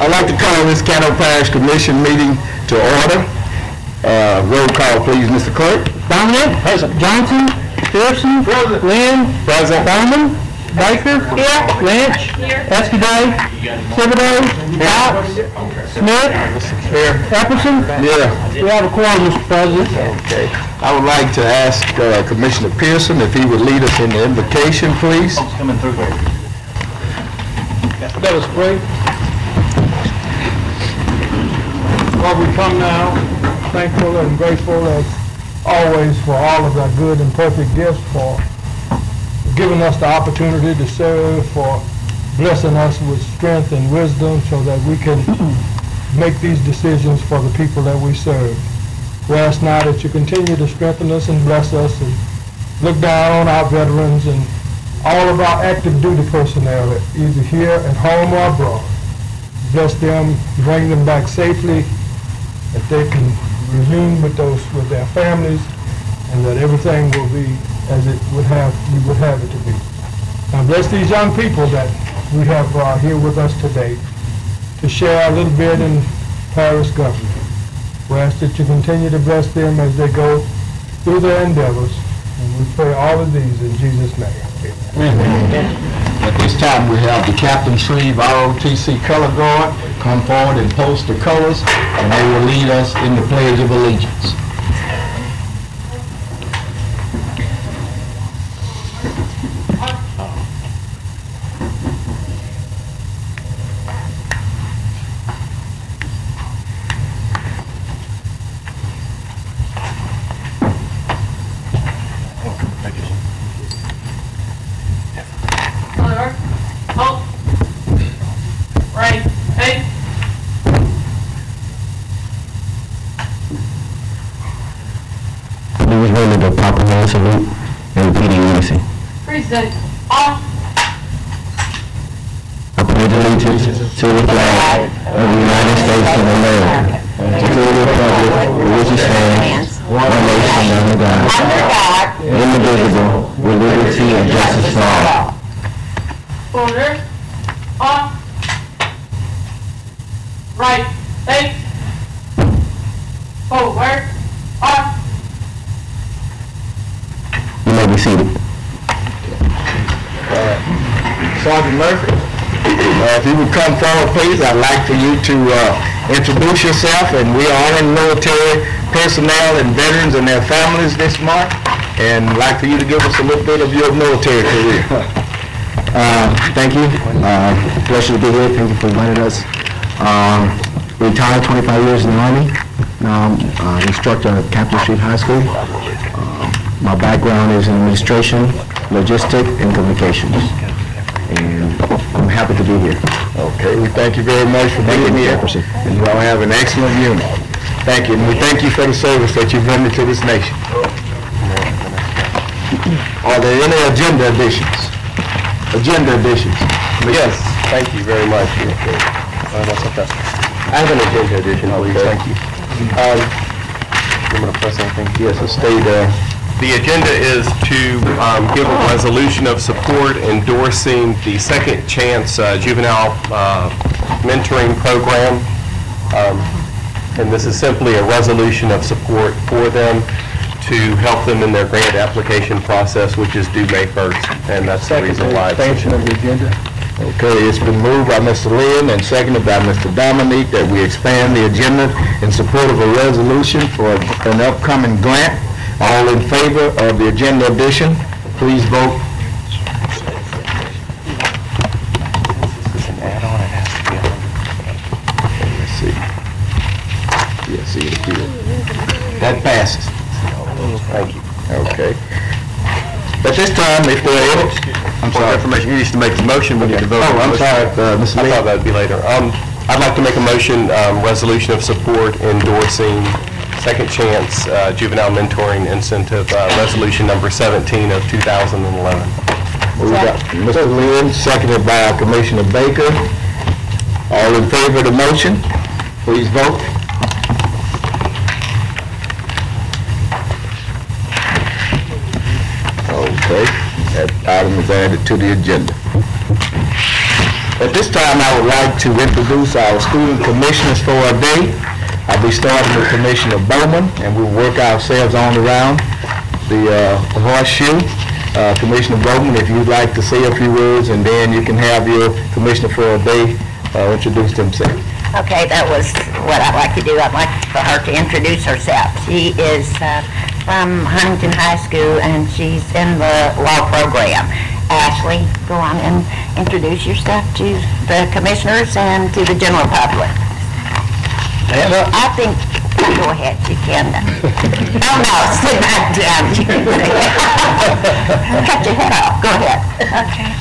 I'd like to call this Caddo Parish Commission meeting to order. Roll call, please, Mr. Clerk. Dominic. Present. Johnson. Pearson. Present. Lynn. Present. Bowman. Baker. Here. Lynch. Here. Escudé. Thibodeau. Fox. Smith. Here. Epperson. Yeah. We have a quorum, Mr. President. Okay. I would like to ask Commissioner Pearson if he would lead us in the invocation, please. Coming through. Let us pray. Lord, we come now thankful and grateful as always for all of thy good and perfect gifts, for giving us the opportunity to serve, for blessing us with strength and wisdom so that we can make these decisions for the people that we serve. We ask now that you continue to strengthen us and bless us and look down on our veterans and all of our active duty personnel, either here at home or abroad. Bless them, bring them back safely, that they can resume with their families, and that everything will be as we would have it to be. Now bless these young people that we have here with us today to share a little bit in parish government. We ask that you continue to bless them as they go through their endeavors, and we pray all of these in Jesus' name. Amen. At this time, we have the Captain Sleeve ROTC Color Guard come forward and post the colors, and they will lead us in the Pledge of Allegiance. Salute and repeating unison. Present. Off. I pledge allegiance to the flag of the United States of America and to the republic for which it stands, one nation under God, indivisible, with liberty and justice for all. Order. Off. Right. Take. Forward. Off. Be seated. Sergeant Murphy, if you would come forward, please. I'd like for you to introduce yourself, and we are honoring military personnel and veterans and their families this month, and I'd like for you to give us a little bit of your military career. Thank you. Pleasure to be here. Thank you for inviting us. Retired 25 years in the Army. Now I'm instructor at Captain Street High School. My background is in administration, logistics, and communications. And I'm happy to be here. Okay, we thank you very much for being here. And you all have an excellent unit. Thank you, and we thank you for the service that you've rendered to this nation. Are there any agenda additions? Agenda additions? Yes, thank you very much. I have an agenda addition, please. Thank you. I'm going to press anything. Yes, a state. The agenda is to give a resolution of support endorsing the Second Chance Juvenile Mentoring Program. And this is simply a resolution of support for them to help them in their grant application process, which is due May 1st. And that's the reason why it's expansion of the agenda. Okay, it's been moved by Mr. Lynn and seconded by Mr. Dominique that we expand the agenda in support of a resolution for an upcoming grant. All in favor of the agenda addition, please vote. Let's see. Yeah, see it here. That passes. Thank you. Okay. At this time, if there are any... I'm sorry. Information. You used to make the motion. We need to vote. Oh, I'm sorry, Mr. Lee. I thought that would be later. I'd like to make a motion, resolution of support endorsing Second Chance Juvenile Mentoring Incentive, resolution number 17 of 2011. We got Mr. Lynn, seconded by Commissioner Baker. All in favor of the motion, please vote. Okay, that item is added to the agenda. At this time, I would like to introduce our student commissioners for a day. I'll be starting with Commissioner Bowman, and we'll work ourselves on around the horseshoe. Commissioner Bowman, if you'd like to say a few words, and then you can have your commissioner for a day introduce themselves. Okay, that was what I'd like to do. I'd like for her to introduce herself. She is from Huntington High School, and she's in the law program. Ashley, go on and introduce yourself to the commissioners and to the general public. I think, go ahead, you can. Oh, no, sit back down. Cut your head off. Go ahead. Okay.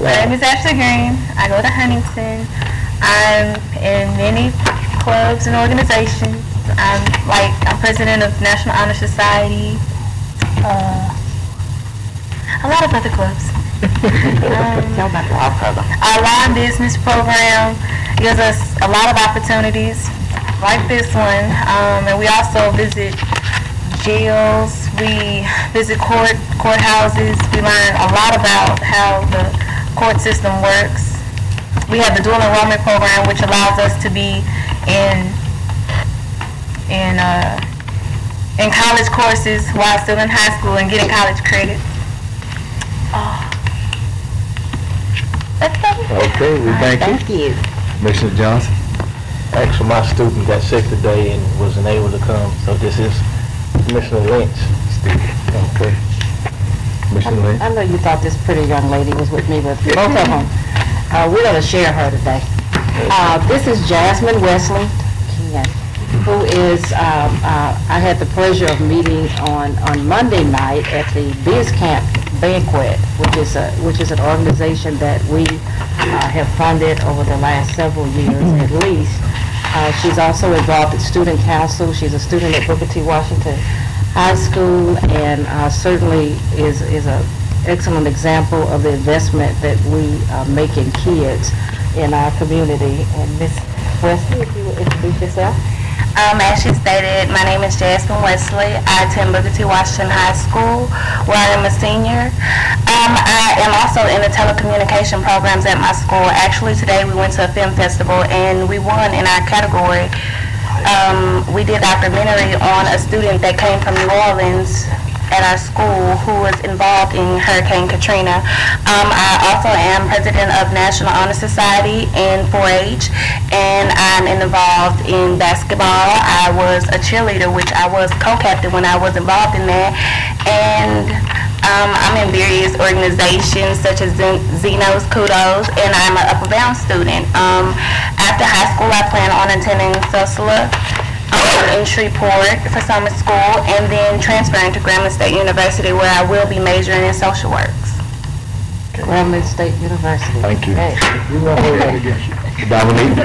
My name is Ashley Green. I go to Huntington. I'm in many clubs and organizations. I'm president of National Honor Society, a lot of other clubs. Tell about the law program. Our law and business program gives us a lot of opportunities like this one, and we also visit jails, we visit courthouses, we learn a lot about how the court system works. We have the dual enrollment program, which allows us to be in college courses while still in high school and getting college credit. Okay, we thank you. Thank you. Commissioner Johnson. Actually, my student got sick today and wasn't able to come, so this is Commissioner Lynch. Okay. Commissioner Lynch. I know you thought this pretty young lady was with me, but both of them. We're going to share her today. This is Jasmine Wesley, who is, I had the pleasure of meeting on Monday night at the Biz Camp Banquet, which is an organization that we have funded over the last several years at least. She's also involved in student council. She's a student at Booker T. Washington High School, and certainly is an excellent example of the investment that we make in kids in our community. And Ms. Wesley, if you would introduce yourself. As she stated, my name is Jasmine Wesley. I attend Booker T. Washington High School, where I am a senior. I am also in the telecommunication programs at my school. Actually, today we went to a film festival and we won in our category. We did a documentary on a student that came from New Orleans at our school who was involved in Hurricane Katrina. I also am president of National Honor Society and 4-H, and I'm involved in basketball. I was a cheerleader, which I was co-captain when I was involved in that, and I'm in various organizations such as Zeno's Kudos, and I'm an Upper Bound student. After high school, I plan on attending Sussex in Shreveport for summer school, and then transferring to Grambling State University, where I will be majoring in social works. Grambling State University. Thank you. Hey. We won't hold that against you. Dominique.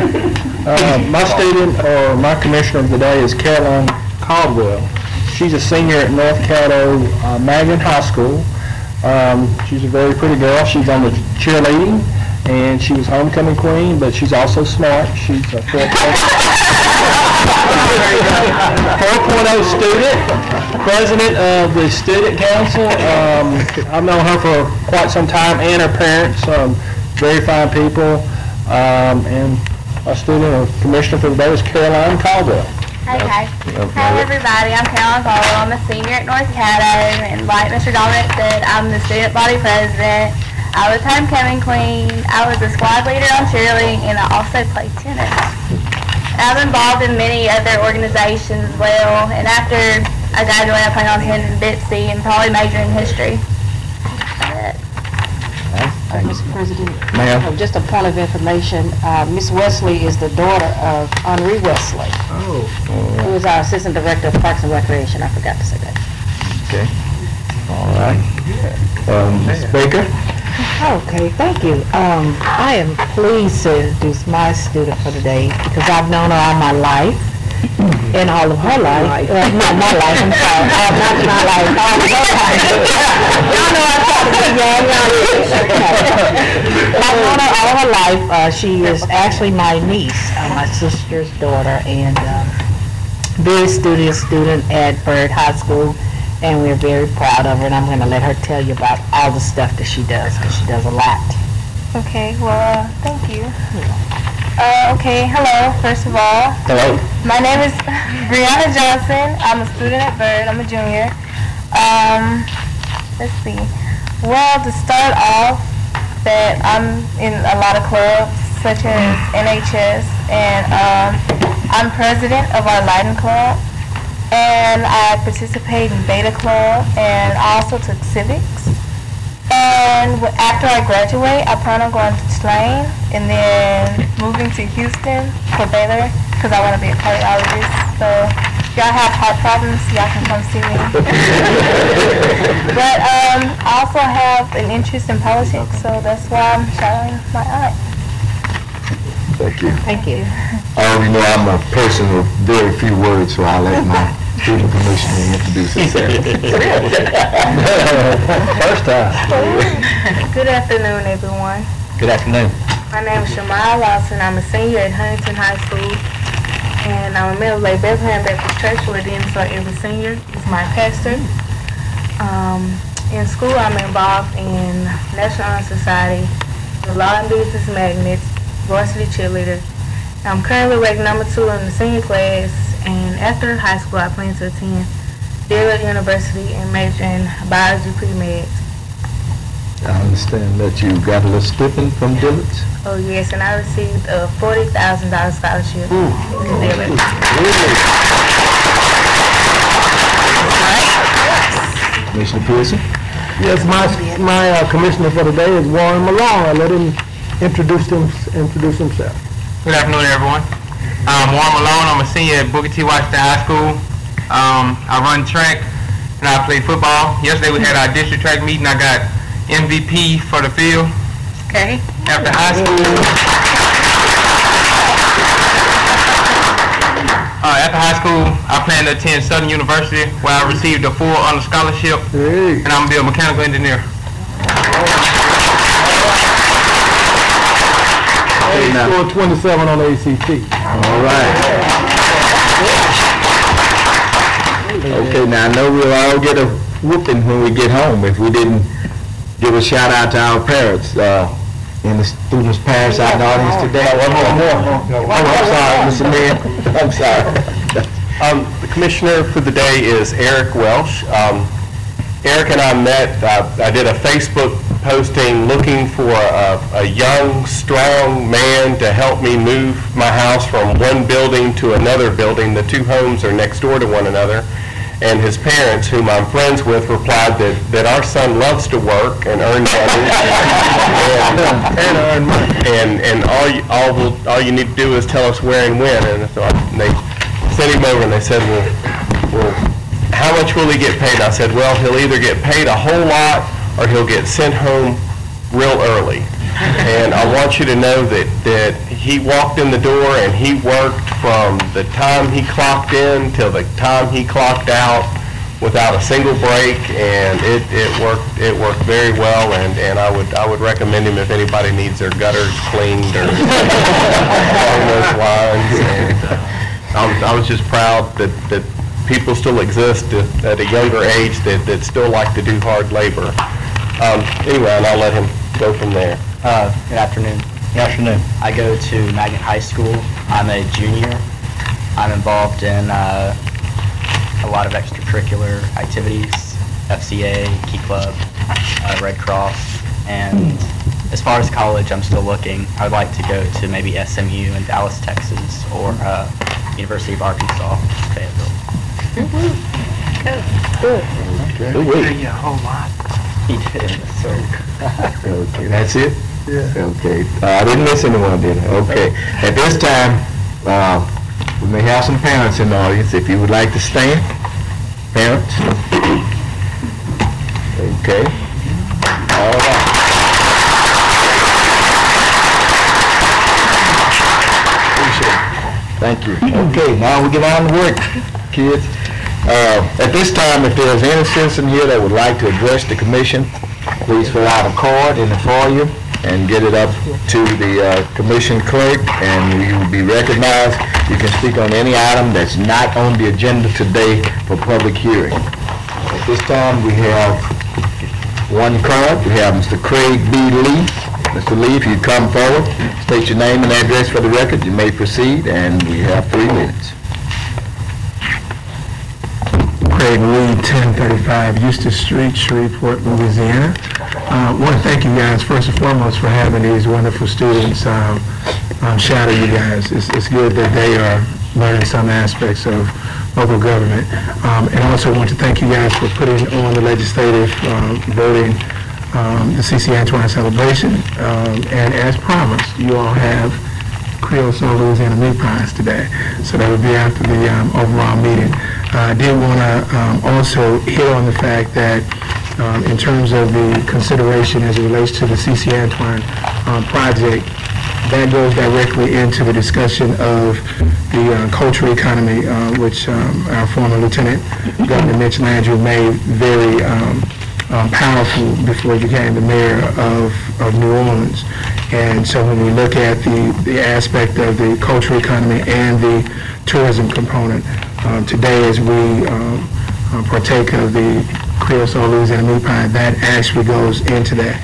My student, or my commissioner of the day, is Caroline Caldwell. She's a senior at North Caddo Magnet High School. She's a very pretty girl. She's on the cheerleading, and she was homecoming queen, but she's also smart. She's a 4.0 student, president of the student council. I've known her for quite some time, and her parents, very fine people. And our student or commissioner for the day is Caroline Caldwell. Okay. Hi everybody, I'm Caroline Caldwell. I'm a senior at North Caddo, and like Mr. Dominic said, I'm the student body president. I was homecoming queen. I was a squad leader on cheerleading, and I also played tennis. I'm involved in many other organizations as well, and after I graduate, I plan on attending Bitsy and probably major in history. Mr. President, Ma'am. Just a point of information, Miss Wesley is the daughter of Henri Wesley, who is our Assistant Director of Parks and Recreation. I forgot to say that. Okay. All right. Ms. Baker. Okay, thank you. I am pleased to introduce my student for today because I've known her all my life and all of her life. Not my life, I'm sorry. Not my life, all of her life. Y'all know I'm talking to y'all. I've known her all her life. She is actually my niece, my sister's daughter, and very studious student at Bird High School. And we're very proud of her, and I'm going to let her tell you about all the stuff that she does, because she does a lot. Okay, well, thank you. Okay, hello, first of all. Hello. My name is Brianna Johnson. I'm a student at Byrd. I'm a junior. Let's see. Well, to start off, that I'm in a lot of clubs, such as NHS, and I'm president of our Lighting Club, and I participate in Beta Club, and I also took civics. And after I graduate, I plan on going to Tulane and then moving to Houston for Baylor because I want to be a cardiologist. So if y'all have heart problems, y'all can come see me. But I also have an interest in politics, so that's why I'm shadowing my aunt. Thank you. Thank you. You know, I'm a person of very few words, so I'll let my student commissioner introduce himself. First time. Good afternoon, everyone. Good afternoon. My name is Shamaya Lawson. I'm a senior at Huntington High School, and I'm a member of Lake Bethlehem Baptist Church, where the so every senior is my pastor. In school, I'm involved in National Honor Society, the Law and Business Magnets, varsity cheerleader. I'm currently ranked number 2 in the senior class, and after high school, I plan to attend Dillard University and major in biology pre-med. I understand that you got a little stipend from Dillard's. Oh yes, and I received a $40,000 scholarship to Dillard. Commissioner Pearson? Yes, my commissioner for today is Warren Malone. I let him introduce himself. Good afternoon, everyone. I'm Warren Malone. I'm a senior at Booker T. Washington High School. I run track and I play football. Yesterday we had our district track meeting. I got MVP for the field. Okay. After high school, I plan to attend Southern University, where I received a full honor scholarship, and I'm gonna be a mechanical engineer. He scored 27 on the ACT. All right. Okay, now I know we'll all get a whooping when we get home if we didn't give a shout out to our parents in the students' parents out in the audience today. One more. I'm sorry, Mr. Mayor. I'm sorry. The commissioner for the day is Eric Welsh. Eric and I met, I did a Facebook posting looking for a young, strong man to help me move my house from one building to another building. The two homes are next door to one another. And his parents, whom I'm friends with, replied that our son loves to work and earn money. and all you need to do is tell us where and when. And so they sent him over and they said, well, how much will he get paid? And I said, well, he'll either get paid a whole lot or he'll get sent home real early. And I want you to know that he walked in the door and he worked from the time he clocked in till the time he clocked out without a single break, and it worked very well, and I would recommend him if anybody needs their gutters cleaned or along those lines. And I was just proud that people still exist at a younger age that still like to do hard labor. Anyway, and I'll let him go from there. Good afternoon. Good afternoon. I go to Magnet High School. I'm a junior. I'm involved in a lot of extracurricular activities, FCA, Key Club, Red Cross, and as far as college, I'm still looking. I would like to go to maybe SMU in Dallas, Texas, or University of Arkansas, Fayetteville. Good. A whole lot. He did, so. Okay, that's it? Yeah. Okay. I didn't miss anyone, did I? Okay. At this time, we may have some parents in the audience. If you would like to stand, parents. Okay. All right. Appreciate it. Thank you. Okay, now we get on to work, kids. At this time, if there's any citizen here that would like to address the commission, please fill out a card in the foyer and get it up to the commission clerk, and you will be recognized. You can speak on any item that's not on the agenda today for public hearing. At this time, we have one card. We have Mr. Craig B. Lee. Mr. Lee, if you come forward, state your name and address for the record, you may proceed, and we have 3 minutes. Craig Lee, 1035 Eustis Street, Shreveport, Louisiana. I want to thank you guys first and foremost for having these wonderful students shadow you guys. It's good that they are learning some aspects of local government. And also want to thank you guys for putting on the legislative voting the C.C. Antoine celebration. And as promised, you all have Creole Soul Louisiana meat pies today. So that will be after the overall meeting. I did want to also hit on the fact that in terms of the consideration as it relates to the C.C. Antoine project, that goes directly into the discussion of the cultural economy, which our former Lieutenant Governor Mitch Landrieu made very powerful before he became the mayor of New Orleans. And so when we look at the aspect of the cultural economy and the tourism component, today as we partake of the Creole Soul Louisiana meat pie, that actually goes into that.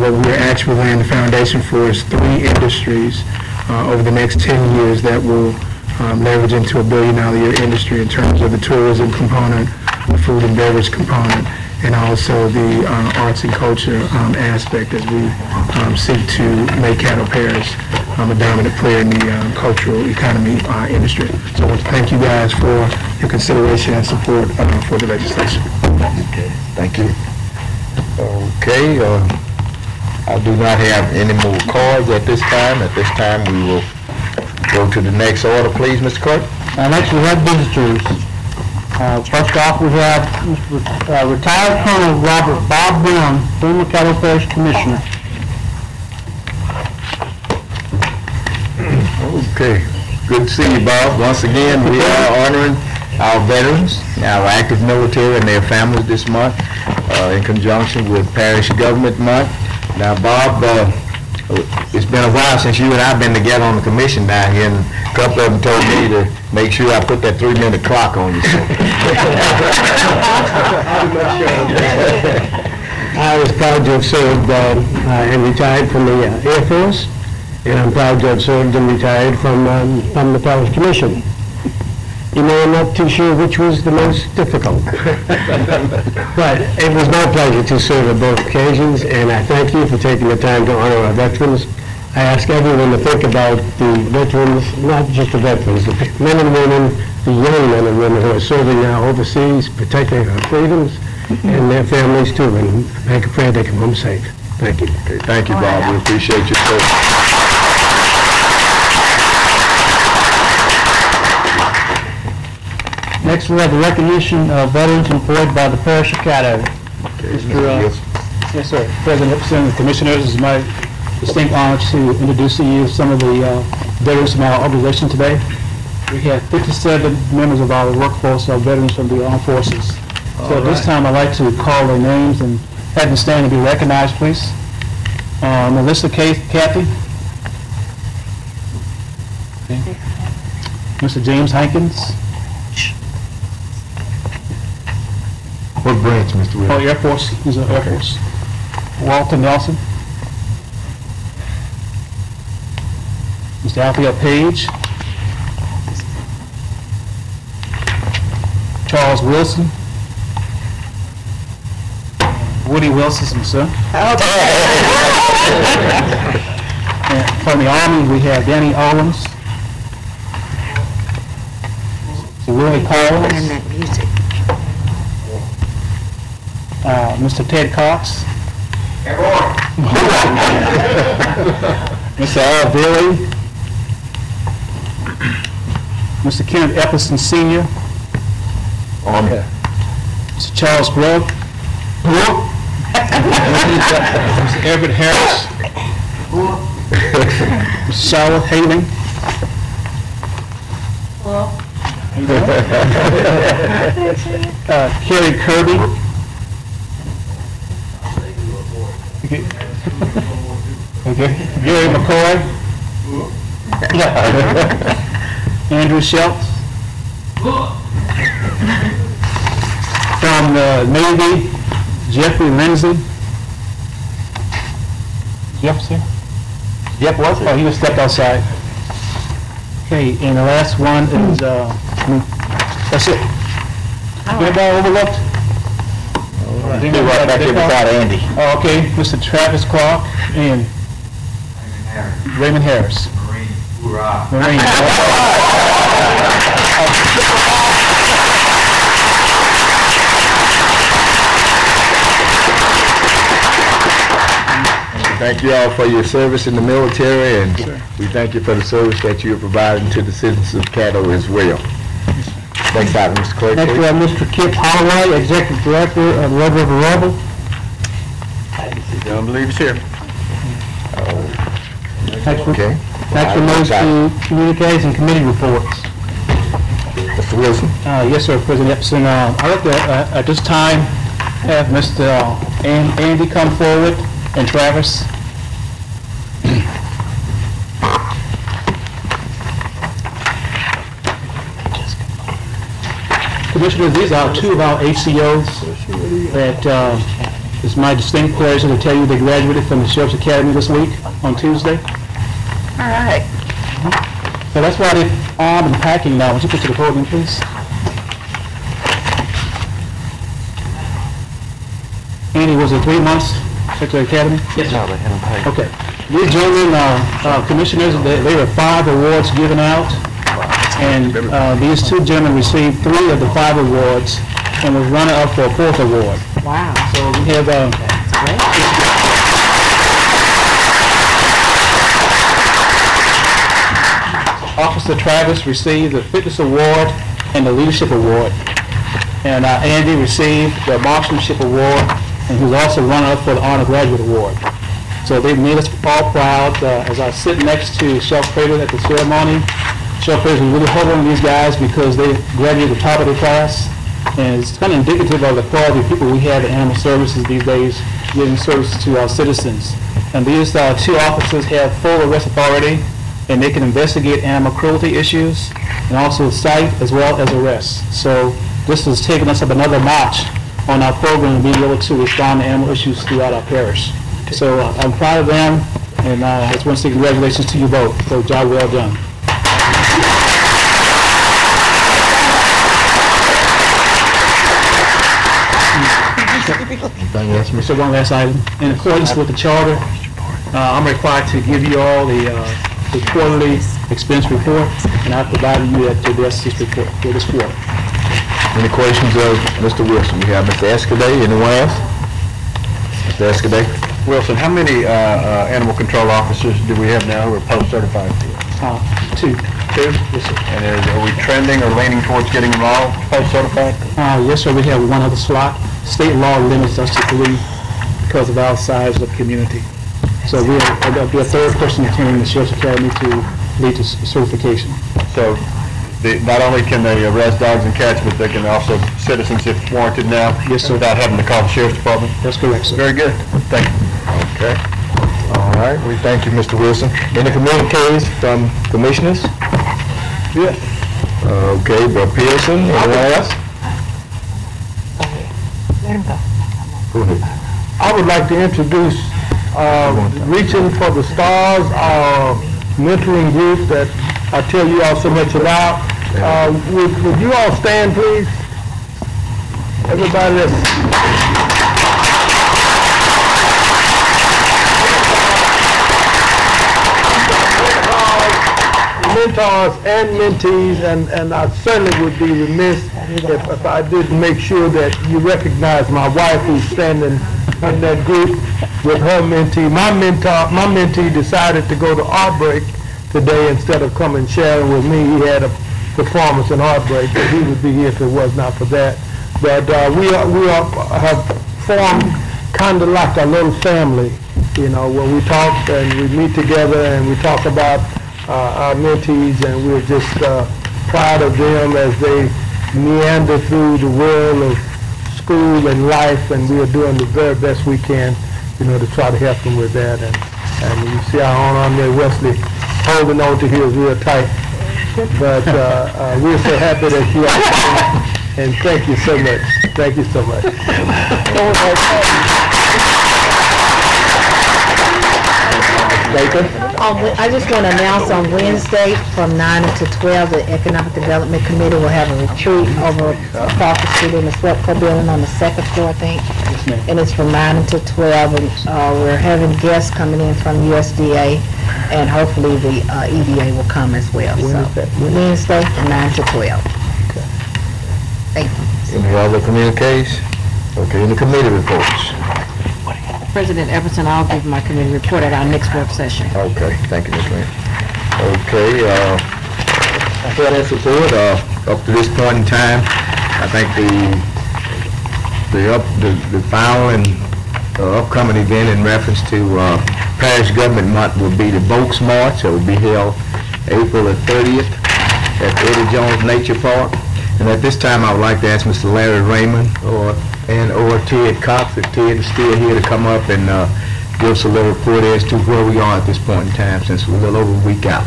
What we're actually laying the foundation for is 3 industries over the next 10 years that will leverage into $1 billion a year industry in terms of the tourism component, the food and beverage component, and also the arts and culture aspect as we seek to make Caddo Parish a dominant player in the cultural economy industry. So I want to thank you guys for your consideration and support for the legislation. Okay, thank you. Okay, I do not have any more cards at this time. At this time, we will go to the next order, please, Mr. Clerk. Next, we have visitors. First off, we have retired Colonel Robert Bob Brown, former Caddo Parish Commissioner. Okay, good to see you, Bob. Once again, we are honoring our veterans, our active military and their families this month in conjunction with Parish Government Month. Now, Bob, it's been a while since you and I have been together on the commission down here, and a couple of them told me to make sure I put that 3-minute clock on you. I was proud to have served and retired from the Air Force, and I'm proud to have served and retired from the Parish Commission. You know, I'm not too sure which was the most difficult. But it was my pleasure to serve at both occasions, and I thank you for taking the time to honor our veterans. I ask everyone to think about the veterans, not just the veterans, the men and women, the young men and women who are serving now overseas, protecting our freedoms, and their families too, and make a prayer they come home safe. Thank you. Okay, thank you, Bob. We appreciate your service. Next, we have the recognition of veterans employed by the Parish of Caddo. Yes, sir. President, representing the commissioners, it's my distinct honor to introduce to you some of the veterans from our organization today. We have 57 members of our workforce are veterans from the armed forces. So at this time, I'd like to call their names and have them stand and be recognized, please. Melissa Kathy. Okay. Mr. James Hankins. What branch, Mr. Williams? Oh, Air Force. He's an Air Force. Walter Nelson. Mr. Althea Page. Charles Wilson. Woody Wilson, sir. And from the Army, we have Danny Owens. Willie Collins. And that music. Mr. Ted Cox. Mr. Al Bailey. Mr. Kenneth Epperson Sr. Mr. Charles Grove. Mr. Everett Harris. Mr. Charlotte Haling. Kerry Kirby. Okay. Gary McCoy. Andrew Schultz. From the Navy, Jeffrey Lindsay. Jeff here? Jeff was it? Oh, he was stepped outside. Okay, and the last one is, that's it. Anybody overlooked? Be right back here beside Andy. Oh, okay, Mr. Travis Clark and Raymond Harris. Marine. Thank you all for your service in the military, and we thank you for the service that you are providing to the citizens of Caddo as well. Next item, Mr. Clerk, Next, we please. have Mr. Kip Holloway, Executive Director of Red River Rebel. Don't believe it's here. Okay. Next, we move to communiques and committee reports. Mr. Wilson. Yes, sir, President Epson. I'd like to, at this time, have Mr. Andy come forward, and Travis. Commissioners, these are two of our HCOs that it's my distinct pleasure to tell you they graduated from the Sheriff's Academy this week on Tuesday. All right. So that's why they're armed and packing now. Would you put to the podium, please? Andy, was it 3 months at the Academy? Yes, sir. They haven't paid. Okay. These gentlemen, commissioners, there were 5 awards given out, and these 2 gentlemen received 3 of the 5 awards and was runner-up for a 4th award. Wow. So we have Officer Travis received the Fitness Award and the Leadership Award, and Andy received the Marksmanship Award, and he was also runner-up for the Honor Graduate Award. So they made us all proud. As I sit next to Sheriff Prater at the ceremony, Sheriff Prater was really hovering on these guys because they graduated the top of their class, and it's kind of indicative of the quality of people we have in animal services these days, giving service to our citizens. And these 2 officers have full arrest authority, and they can investigate animal cruelty issues, and also cite as well as arrest. So this has taken us up another notch on our program, being able to respond to animal issues throughout our parish. So I'm proud of them, and I just want to say congratulations to you both. So job well done. So one last item. In accordance with the charter, I'm required to give you all the quarterly expense report, and I've provided you that the assist report for this quarter. Any questions of Mr. Wilson? We have Mr. Escaday. Anyone else? Mr. Escaday. Wilson, how many animal control officers do we have now who are post-certified? 2. 2? Yes, sir. And are we trending or leaning towards getting them all post-certified? Yes, sir. We have 1 other slot. State law limits us to 3 because of our size of community. So we'll be a 3rd person attending the Sheriff's Academy to lead to certification. So not only can they arrest dogs and cats, but they can also citizens if warranted now? Yes, sir. Without having to call the Sheriff's Department? That's correct, sir. Very good. Thank you. Okay. All right. We thank you, Mr. Wilson. Any communiques from commissioners? Yes. Okay, Brother Pearson. Anyone else? Let him go. Go ahead. I would like to introduce Reaching for the Stars, our mentoring group that I tell you all so much about. Would you all stand, please? Everybody that's... mentors and mentees, and I certainly would be remiss if I didn't make sure that you recognize my wife who's standing in that group with her mentee. My mentee decided to go to Art Break today instead of coming sharing with me. He had a performance in Art Break, but he would be here if it was not for that. But we have formed kind of like a little family, you know, where we talk and we meet together and we talk about our mentees, and we're just proud of them as they meander through the world of school and life, and we are doing the very best we can, you know, to try to help them with that. And you see our own on there, Wesley, holding on to his real tight. But we're so happy that you are here, and thank you so much. Thank you so much. Baker. I just want to announce on Wednesday from 9 until 12, the Economic Development Committee will have a retreat over across the street in the Swepco building on the second floor, I think. And it's from 9 until 12, and we're having guests coming in from USDA, and hopefully the EDA will come as well. So Wednesday from 9 to 12. Thank you. Any other communiques? Okay, any committee reports? President Everson, I'll give my committee report at our next work session. Okay, thank you, Ms. Lynn. Okay, for that support, up to this point in time, I think the final and upcoming event in reference to Parish Government Month will be the Boats March. It will be held April the 30th at Eddie Jones Nature Park. And at this time, I would like to ask Mr. Larry Raymond or Ted Cox, if Ted is still here, to come up and give us a little report as to where we are at this point in time, since we're a little over a week out.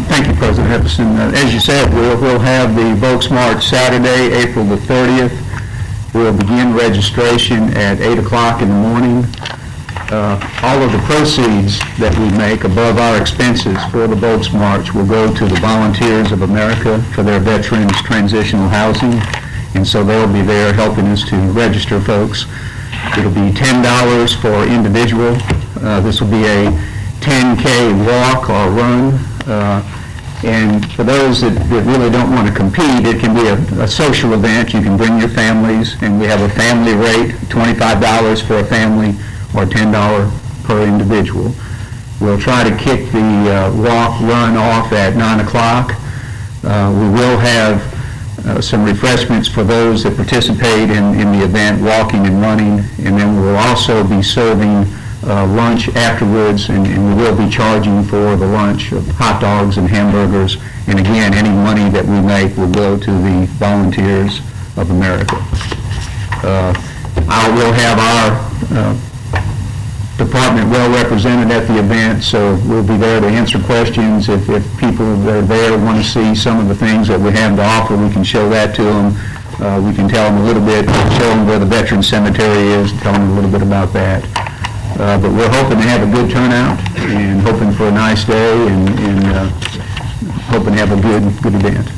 Thank you, President Epperson. As you said, we'll have the Boats March Saturday, April the 30th. We'll begin registration at 8 o'clock in the morning. All of the proceeds that we make above our expenses for the Boats March will go to the Volunteers of America for their veterans transitional housing, and so they'll be there helping us to register folks. It'll be $10 for individual. This will be a 10K walk or run. And for those that really don't want to compete, it can be a social event. You can bring your families, and we have a family rate, $25 for a family or $10 per individual. We'll try to kick the run off at 9 o'clock. We will have some refreshments for those that participate in the event, walking and running, and then we'll also be serving lunch afterwards, and we will be charging for the lunch of hot dogs and hamburgers. And again, any money that we make will go to the Volunteers of America. I will have our department well represented at the event, so we'll be there to answer questions. If people that are there want to see some of the things that we have to offer, we can show that to them. We can tell them a little bit, show them where the Veterans Cemetery is, tell them a little bit about that. But we're hoping to have a good turnout and hoping for a nice day and hoping to have a good event.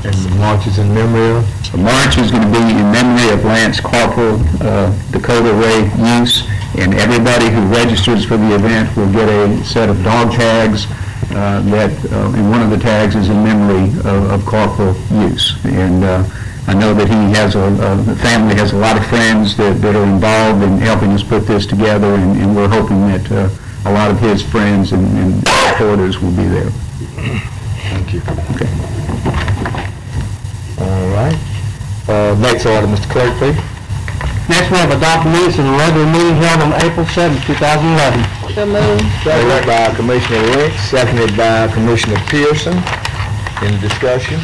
And the march is in memory of? The march is going to be in memory of Lance Corporal Dakota Ray Use, and everybody who registers for the event will get a set of dog tags and one of the tags is in memory of Corporal Use. And I know that he has the family has a lot of friends that are involved in helping us put this together, and we're hoping that a lot of his friends and supporters will be there. Thank you. Okay. All right. Next order, Mr. Clerk, please. Next, we have adopt minutes of the regular meeting held on April 7, 2011. So moved. Moved by Commissioner Lynch, seconded by Commissioner Pearson. Any discussion?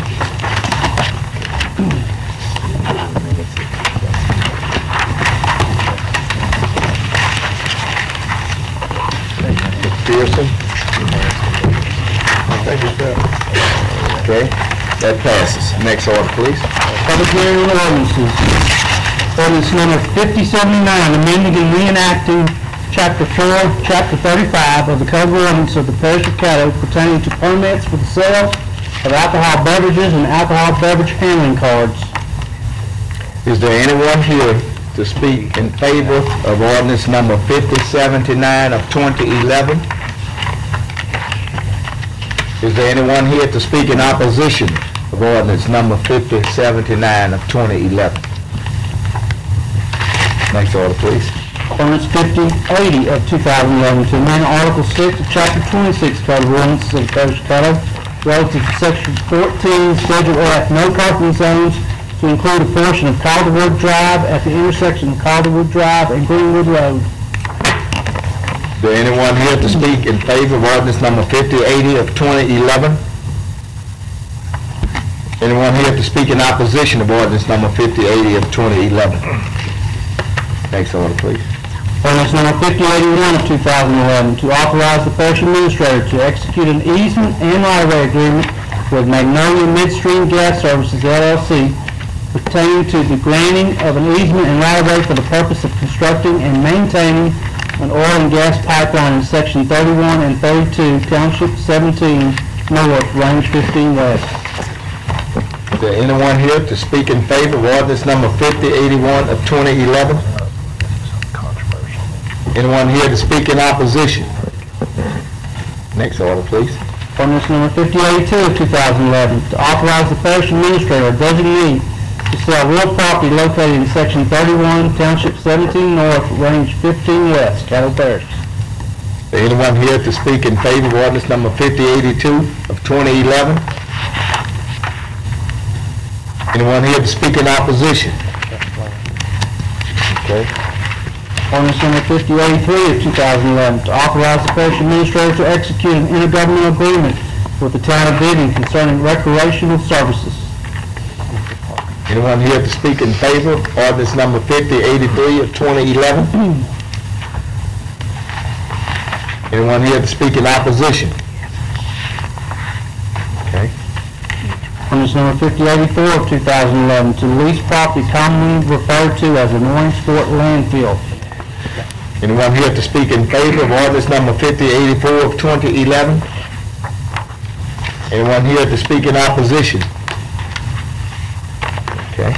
Pearson? Thank you, sir. Okay, that passes. Next order, please. Public hearing on ordinances. Ordinance number 5079, amending and reenacting Chapter 4, Chapter 35 of the Code of Ordinance of the Parish of Caddo pertaining to permits for the sale of alcohol beverages and alcohol beverage handling cards. Is there anyone here to speak in favor of ordinance number 5079 of 2011? Is there anyone here to speak in opposition of ordinance number 5079 of 2011? Next order, please. Ordinance 5080 of 2011 to amend Article 6 of Chapter 26 Code of Ordinances of the Parish of Caddo relative to Section 14, Schedule F, no parking zones, to include a portion of Calderwood Drive at the intersection of Calderwood Drive and Greenwood Road. Is there anyone here to speak in favor of ordinance number 5080 of 2011? Anyone here to speak in opposition of ordinance number 5080 of 2011? Next order, please. Ordinance number 5081 of 2011, to authorize the parish administrator to execute an easement and right-of-way agreement with Magnolia Midstream Gas Services LLC pertaining to the granting of an easement and right-of-way for the purpose of constructing and maintaining an oil and gas pipeline in Section 31 and 32, Township 17 North, Range 15 West. Is there anyone here to speak in favor of ordinance number 5081 of 2011? Anyone here to speak in opposition? Next order, please. Ordinance number 5082 of 2011, to authorize the parish administrator or designee to sell real property located in Section 31, Township 17 North, Range 15 West, Caddo Parish. Is there anyone here to speak in favor of ordinance number 5082 of 2011? Anyone here to speak in opposition? Okay. Ordinance number 5083 of 2011, to authorize the parish administrator to execute an intergovernmental agreement with the town of Vivian concerning recreational services. Anyone here to speak in favor of ordinance number 5083 of 2011? Anyone here to speak in opposition? Okay. Ordinance number 5084 of 2011, to lease property commonly referred to as an orange sport landfill. Anyone here to speak in favor of ordinance number 5084 of 2011? Anyone here to speak in opposition? Okay.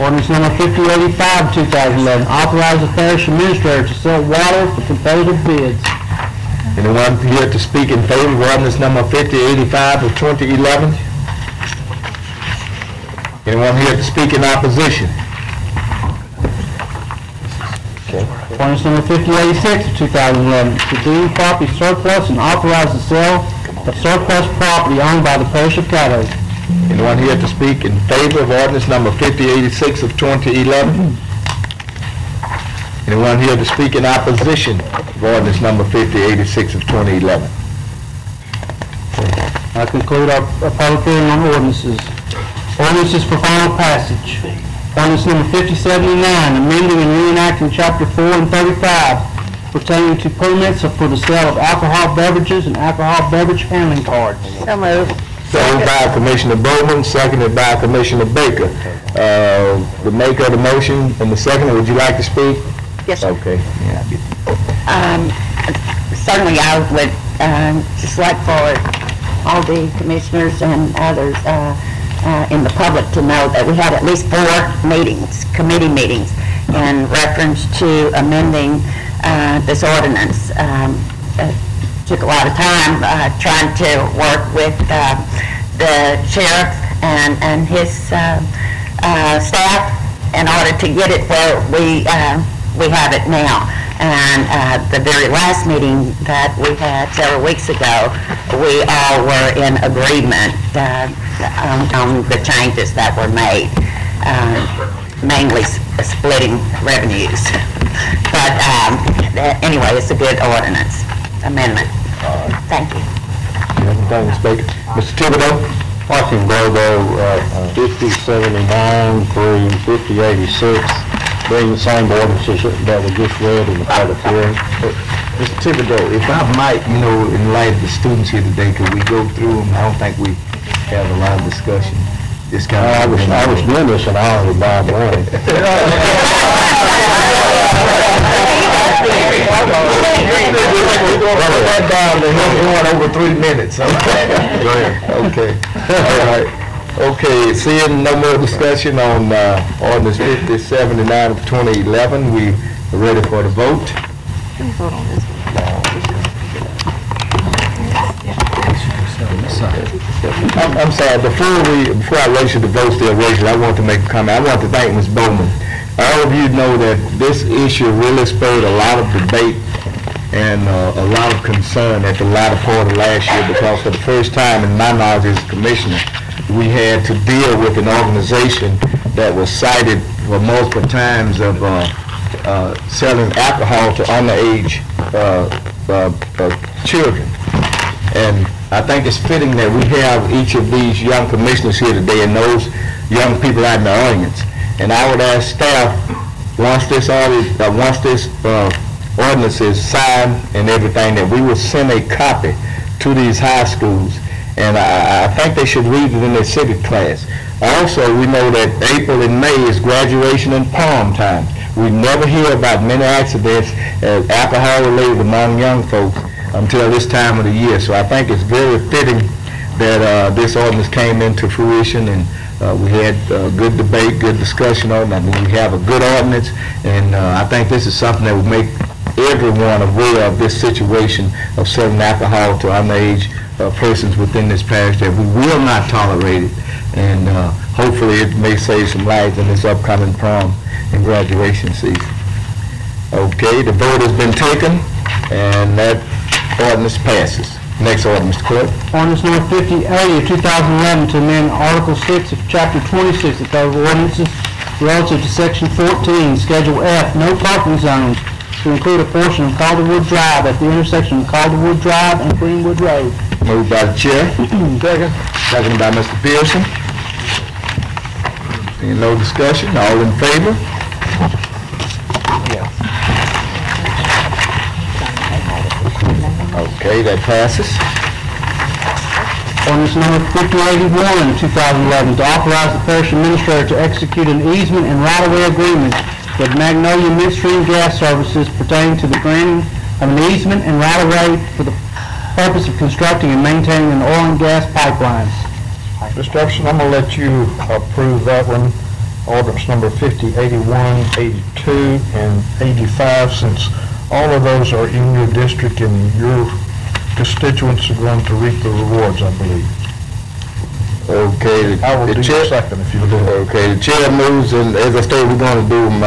Ordinance number 5085 of 2011, authorize the parish administrator to sell water for competitive bids. Anyone here to speak in favor of ordinance number 5085 of 2011? Anyone here to speak in opposition? Okay. Ordinance number 5086 of 2011, to deem property surplus and authorize the sale of surplus property owned by the parish of Caddo. Anyone here to speak in favor of ordinance number 5086 of 2011? Anyone here to speak in opposition of ordinance number 5086 of 2011? I conclude our public hearing on ordinances. Ordinances for final passage. Ordinance number 5079, amending and reenacting Chapter 4 and 35 pertaining to permits for the sale of alcohol beverages and alcohol beverage handling cards. So moved. Moved by Commissioner Bowman, seconded by Commissioner Baker. The maker of the motion and the seconder, would you like to speak? Yes, sir. Okay. Certainly, I would just like for all the commissioners and others in the public to know that we had at least 4 meetings, committee meetings, in reference to amending this ordinance. Took a lot of time trying to work with the sheriff and his staff in order to get it where we have it now. And the very last meeting that we had several weeks ago, we all were in agreement on the changes that were made, mainly splitting revenues. But anyway, it's a good ordinance amendment. Thank you. Mr. Thibodeau? Watching Bobo 5079 through 5086, being the same ordinances that were just read in the public hearing. Mr. Thibodeau, if I might, in light of the students here today, could we go through them? I don't think we have a lot of discussion. This kind of I was doing this an hour with Bob Ronnie. That down to him, he went over 3 minutes. Go ahead. Okay. All right. Okay, seeing no more discussion on ordinance 5079 of 2011, we are ready for the vote. I'm sorry, before I raise the vote, still raise it, I want to make a comment. I want to thank Ms. Bowman. All of you know that this issue really spurred a lot of debate and a lot of concern at the latter part of last year, because for the first time in my knowledge as a commissioner, we had to deal with an organization that was cited for multiple times of selling alcohol to underage children. And I think it's fitting that we have each of these young commissioners here today and those young people out in the audience. And I would ask staff once this ordinance is signed and everything, that we will send a copy to these high schools, and I think they should read it in their civic class. Also, we know that April and May is graduation and prom time. We never hear about many accidents alcohol-related among young folks until this time of the year. So I think it's very fitting that this ordinance came into fruition, and we had good debate, good discussion on it. I mean, we have a good ordinance, and I think this is something that will make everyone aware of this situation of serving alcohol to underage persons within this parish, that we will not tolerate it, and hopefully it may save some lives in this upcoming prom and graduation season. Okay, the vote has been taken, and that ordinance passes. Next order, Mr. Clerk. Ordinance number 50A of 2011 to amend Article 6 of Chapter 26 of the Code of Ordinances relative to Section 14, Schedule F, no parking zones, to include a portion of Calderwood Drive at the intersection of Calderwood Drive and Greenwood Road. Moved by the chair. Second. Seconded by Mr. Pearson. Seeing no discussion, all in favor? Okay, that passes. Ordinance number 5081 of 2011 to authorize the parish administrator to execute an easement and right-of-way agreement with Magnolia Midstream Gas Services pertaining to the granting of an easement and right-of-way for the purpose of constructing and maintaining an oil and gas pipelines. Mr. Jefferson, I'm going to let you approve that one, ordinance number 50, 81, 82, and 85, since all of those are in your district and your constituents are going to reap the rewards, I believe. Okay. I will do your second if you do. Okay, the chair moves, and as I stated, we're going to do them,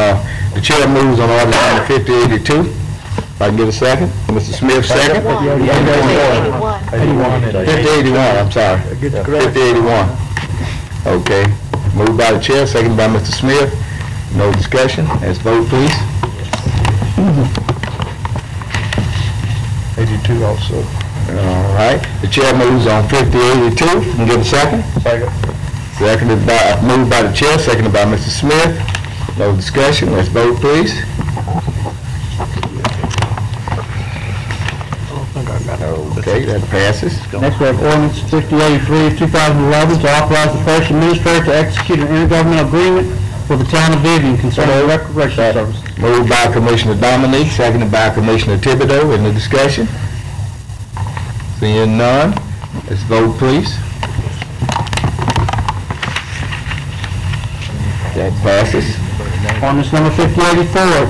the chair moves on ordinance number 5082. If I can get a second. Mr. Smith, second. 5081, I'm sorry. 5081. Okay. Moved by the chair, seconded by Mr. Smith. No discussion. Let's vote, please. 82 also. All right. The chair moves on 5082. Can you get a second? Second. Moved by the chair, seconded by Mr. Smith. No discussion. Let's vote, please. Okay, that passes. Next we have ordinance 5083 of 2011 to authorize the parish administrator to execute an intergovernmental agreement for the town of Vivian concerning recreation services. Moved by Commissioner Dominique, seconded by Commissioner Thibodeau. In the discussion? Seeing none, let's vote, please. That passes. Ordinance number 5084,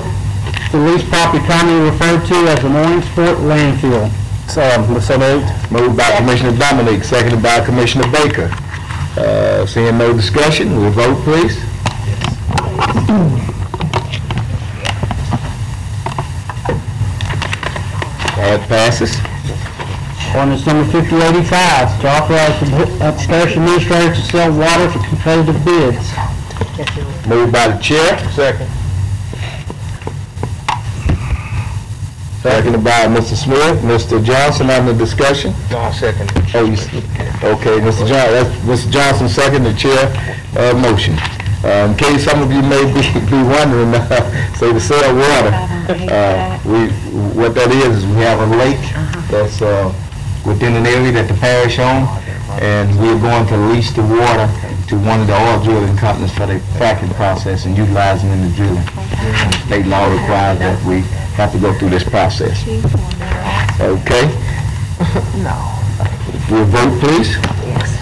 to lease property commonly referred to as the Morning Sport Landfill. Moved by Commissioner Dominique, seconded by Commissioner Baker. Seeing no discussion, we'll vote, please. That passes. Ordinance number 5085, to authorize the parish administrator to sell water for competitive bids. Moved by the chair. Second. Seconded by Mr. Smith. Mr. Johnson on the discussion. No, second. Oh, okay, Mr. Johnson, second, the chair, motion. In case some of you may be wondering, say to sell water, what that is we have a lake that's within an area that the parish owns, and we're going to lease the water to one of the oil drilling companies for the fracking process and utilizing in the drilling. State law requires that we have to go through this process. Okay? No. Will vote, please? Yes.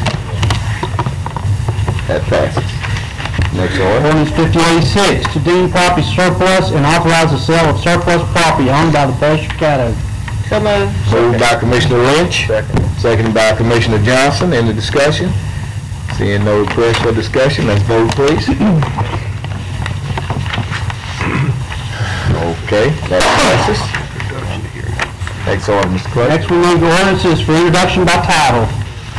That passes. Next order. Ordinance 5086, to deem property surplus and authorize the sale of surplus property owned by the parish of Caddo. So moved. Moved by Commissioner Lynch. Seconded by Commissioner Johnson. In the discussion? Seeing no request for discussion, let's vote, please. Okay, that passes. Next order, Mr. Clerk. Next we move to ordinances for introduction by title.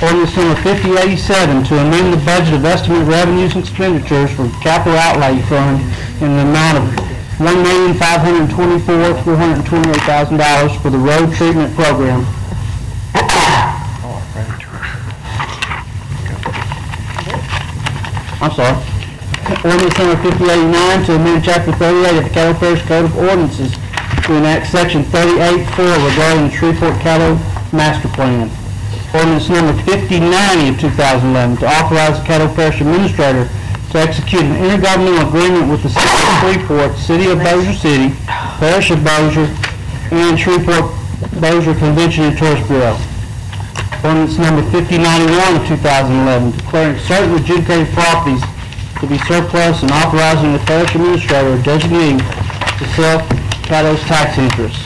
Ordinance number 5087, to amend the budget of estimated revenues and expenditures for capital outlay fund in the amount of $1,524,428,000 for the road treatment program. I'm sorry. Ordinance number 5089 to amend Chapter 38 of the Caddo Parish Code of Ordinances to enact Section 38.4 regarding the Shreveport Caddo Master Plan. Ordinance number 5090 of 2011 to authorize the Caddo Parish Administrator to execute an intergovernmental agreement with the City of Shreveport, City of Bossier City, Parish of Bossier, and Shreveport Bossier Convention and Tourist Bureau. Ordinance number 5091 of 2011 declaring certain adjudicated properties to be surplus and authorizing the Parish Administrator or designee to sell Caddo's tax interest.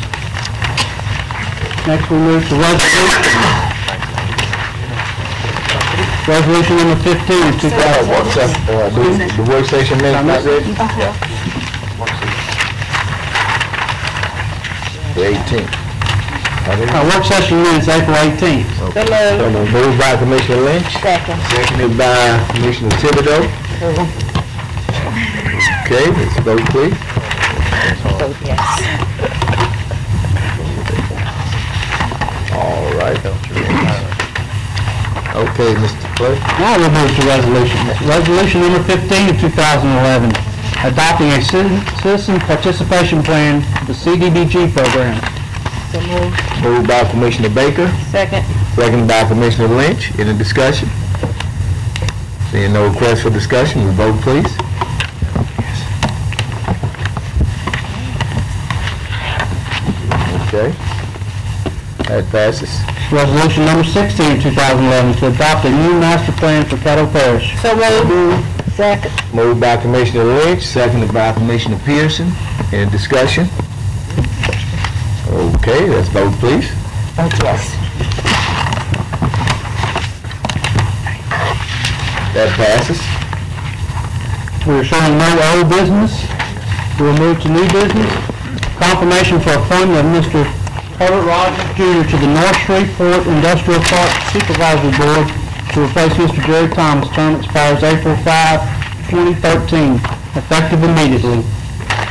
Next we move to resolutions. Resolution number 15 of 2011. The work session minutes not ready? The 18th. Work session minutes, April 18th. Moved by Commissioner Lynch. Second. Seconded by Commissioner Thibodeau. Okay, let's vote, please. Vote yes. All right. Okay, Mr. Clerk. Now we'll move to resolutions. Resolution number 15 of 2011, adopting a citizen participation plan for the CDBG program. So moved. Moved by Commissioner Baker. Second. Seconded by Commissioner Lynch. Any discussion? Seeing no request for discussion, we vote, please. Okay. That passes. Resolution number 16 of 2011, to adopt a new master plan for Caddo Parish. So moved. Second. Moved by Commissioner Lynch, seconded by Commissioner Pearson. Any discussion? Okay, let's vote, please. Vote yes. That passes. We are showing no old business. We'll move to new business. Confirmation for appointment of Mr. Herbert Rogers Jr. to the North Shreveport Industrial Park Supervisory Board to replace Mr. Jerry Thomas. Term expires April 5, 2013, effective immediately.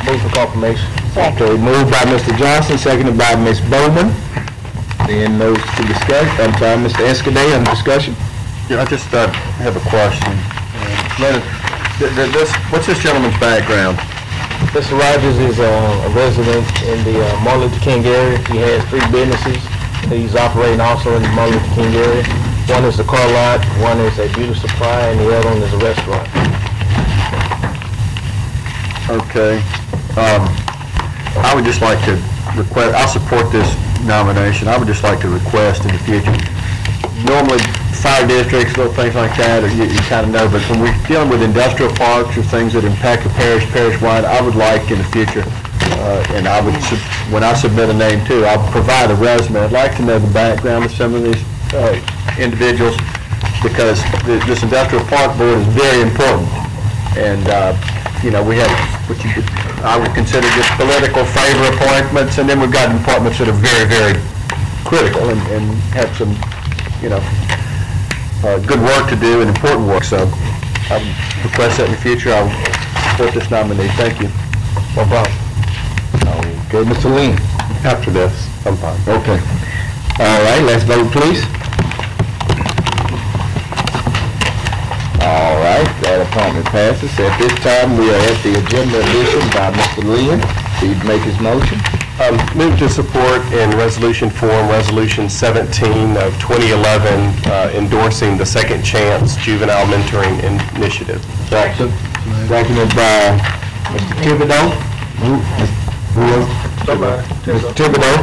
Move for confirmation. Second. Okay, moved by Mr. Johnson, seconded by Ms. Bowman. Then those to discuss, I'm sorry, Mr. Escudé, on discussion. Yeah, I just have a question. What's this gentleman's background? Mr. Rogers is a resident in the Martin Luther King area. He has 3 businesses. He's operating also in the Martin Luther King area. One is the car lot, one is a beauty supply, and the other one is a restaurant. Okay. I would just like to request, I'll support this nomination. I would just like to request in the future, normally fire districts, little things like that, or you kind of know, but when we're dealing with industrial parks or things that impact the parish-wide, I would like in the future, and I would, when I submit a name too, I'll provide a resume. I'd like to know the background of some of these individuals, because this industrial park board is very important. And, you know, we have what I would consider just political favor appointments, and then we've got appointments that are very, very critical and have some, you know, good work to do and important work. So I would request that in the future. I'll support this nominee. Thank you. No problem. Okay, Mr. Lean. After this, I'm fine. Okay. All right, let's vote, please. All right, that appointment passes. At this time, we are at the agenda addition by Mr. Lean. Please make his motion. Move to support in resolution form, Resolution 17 of 2011, endorsing the Second Chance Juvenile Mentoring Initiative. Seconded by Mr. Thibodeau. Mr. Thibodeau.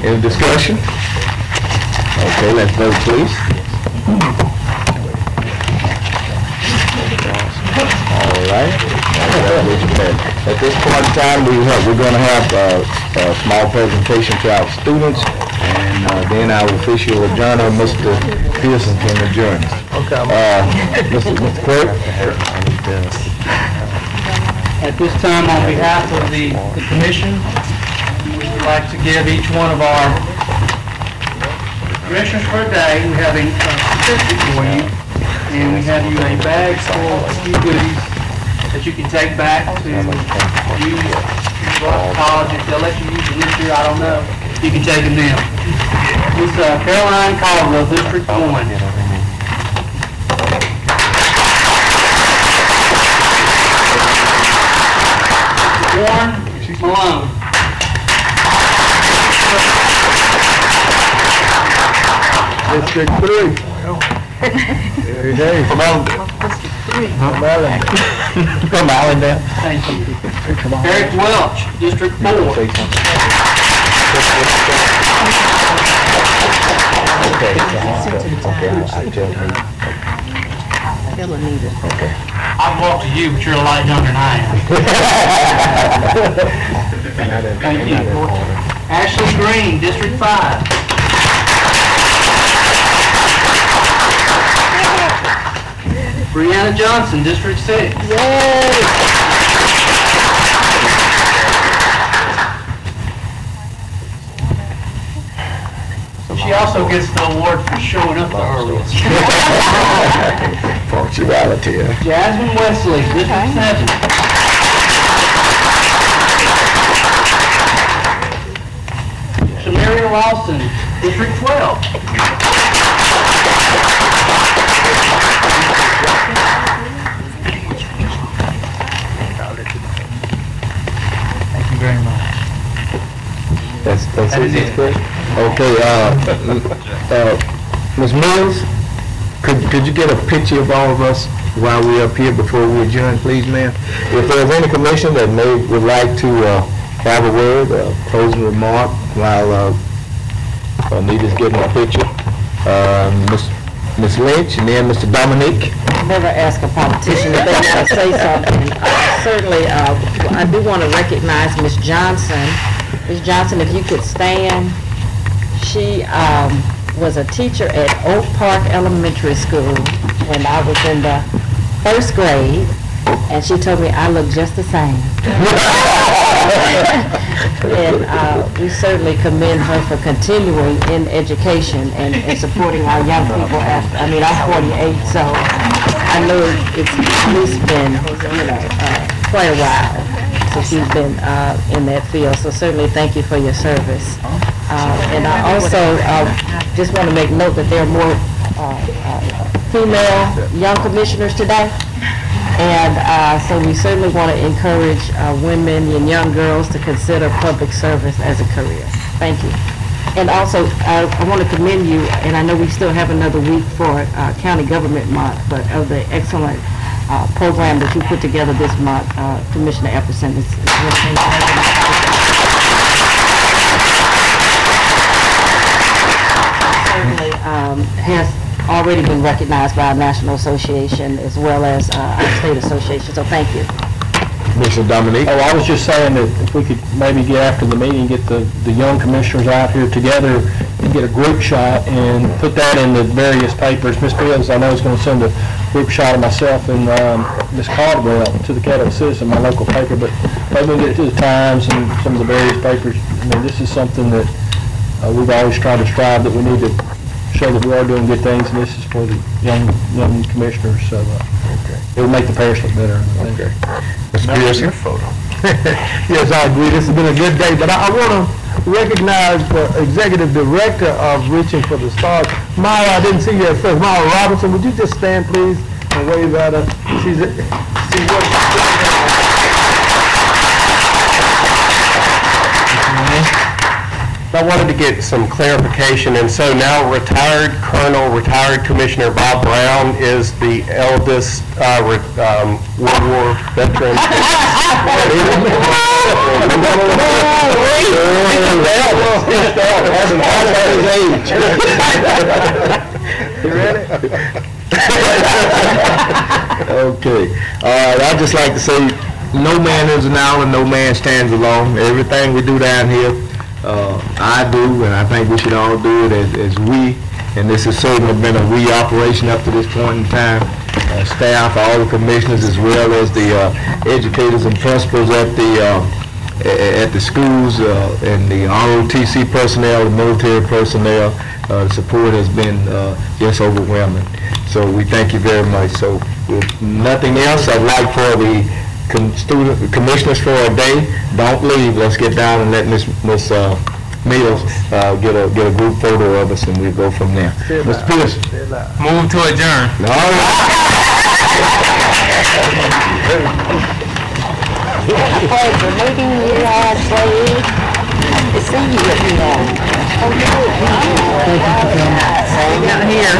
Any discussion? Okay, let's vote, please. All right. At this point in time, we're going to have a small presentation to our students, and then our official adjourner, Mr. Pearson, can adjourn. Okay. Mr. Clerk? At this time, on behalf of the commission, we would like to give each one of our commissioners for a day. We have a certificate for you, and we have you a bag full of a few goodies that you can take back to use college. If they'll let you use them this year, I don't know. You can take them now. Miss Caroline Caldwell, District 1. Warren Malone. District 3. From Allendale. Thank you. Eric Welch, District 4. I've walked to you, but you're a lot younger than I am. Thank you. Ashley Green, District 5. Brianna Johnson, District 6. She also gets the award for showing up the earliest. Punctuality. Jasmine Wesley, District 7. Shamaria Lawson, District 12. Thank you very much. That's it. great. Okay, Ms. Mills, could you get a picture of all of us while we're up here before we adjourn, please, ma'am? If there's any commissioner that would like to have a word, a closing remark while Anita's getting a picture, Ms. Lynch and then Mr. Dominique. Never ask a politician if they want to say something. Certainly, I do want to recognize Ms. Johnson. Ms. Johnson, if you could stand. She was a teacher at Oak Park Elementary School when I was in the 1st grade, and she told me I look just the same. And we certainly commend her for continuing in education and supporting our young people. I'm 48, so I know it's at least been, quite a while since she's been in that field. So certainly thank you for your service. And I also just want to make note that there are more female young commissioners today. And so we certainly want to encourage women and young girls to consider public service as a career. Thank you. And also, I want to commend you, and I know we still have another week for County Government Month, but of the excellent program that you put together this month, Commissioner Epperson. Certainly has already been recognized by our national association as well as our state association, so thank you. Mr. Dominique? Oh, I was just saying that if we could maybe get after the meeting, get the young commissioners out here together and get a group shot and put that in the various papers. Ms. Fields, I know, is going to send a group shot of myself and Ms. Caldwell to the Caddo Citizen, my local paper, but maybe we'll get it to the Times and some of the various papers. I mean, this is something that we've always tried to strive that we need to show that we are doing good things, and this is for the young commissioners, so it will make the parish look better. Okay. Mr. Pearson? Yes, I agree. This has been a good day, but I want to recognize the Executive Director of Reaching for the Stars. Maya, I didn't see you at first. Maya Robinson, would you just stand, please, and wave at us? I wanted to get some clarification, and so now retired Colonel, retired Commissioner Bob Brown is the eldest World War veteran. Okay. I'd just like to say, no man is an island, no man stands alone. Everything we do down here, I do, and I think we should all do it as we, and this has certainly been a we operation up to this point in time. Staff, all the commissioners, as well as the educators and principals at the schools, and the ROTC personnel, the military personnel, the support has been just overwhelming. So we thank you very much. So with nothing else, I'd like for the commissioners for a day, don't leave. Let's get down and let Ms. Mills get a group photo of us, and we'll go from there. Mr. Pearson. Move to adjourn. All right. pleasure meeting you, Ashley. To see you again. Oh, Not here.